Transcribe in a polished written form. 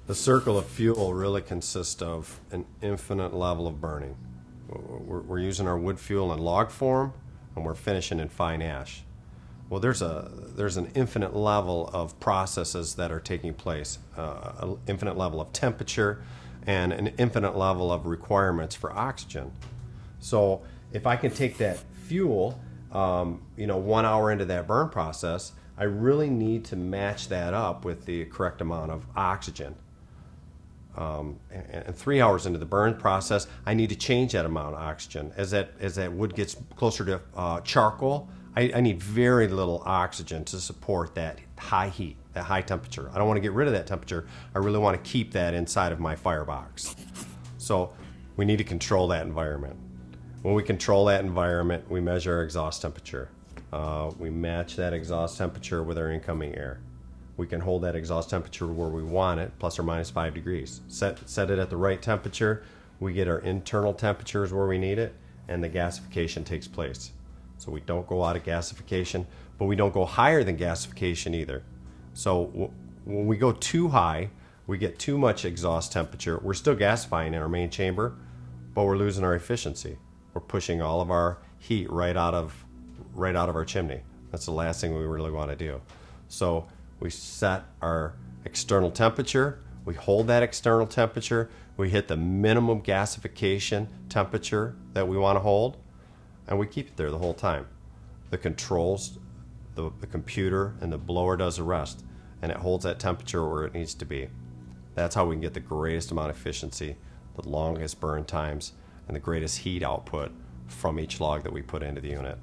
The circle of fuel really consists of an infinite level of burning. We're using our wood fuel in log form, and we're finishing in fine ash. Well, there's an infinite level of processes that are taking place, an infinite level of temperature, and an infinite level of requirements for oxygen. So if I can take that fuel, 1 hour into that burn process, I really need to match that up with the correct amount of oxygen. And 3 hours into the burn process, I need to change that amount of oxygen. As that wood gets closer to charcoal, I need very little oxygen to support that high heat, that high temperature. I don't want to get rid of that temperature. I really want to keep that inside of my firebox. So we need to control that environment. When we control that environment, we measure our exhaust temperature. We match that exhaust temperature with our incoming air. We can hold that exhaust temperature where we want it, plus or minus 5 degrees. Set it at the right temperature. We get our internal temperatures where we need it, and the gasification takes place. So we don't go out of gasification, but we don't go higher than gasification either. So when we go too high, we get too much exhaust temperature. We're still gasifying in our main chamber, but we're losing our efficiency. We're pushing all of our heat right out of our chimney. That's the last thing we really want to do. So we set our external temperature, we hold that external temperature, we hit the minimum gasification temperature that we want to hold, and we keep it there the whole time. The controls, the computer and the blower does the rest, and it holds that temperature where it needs to be. That's how we can get the greatest amount of efficiency, the longest burn times, and the greatest heat output from each log that we put into the unit.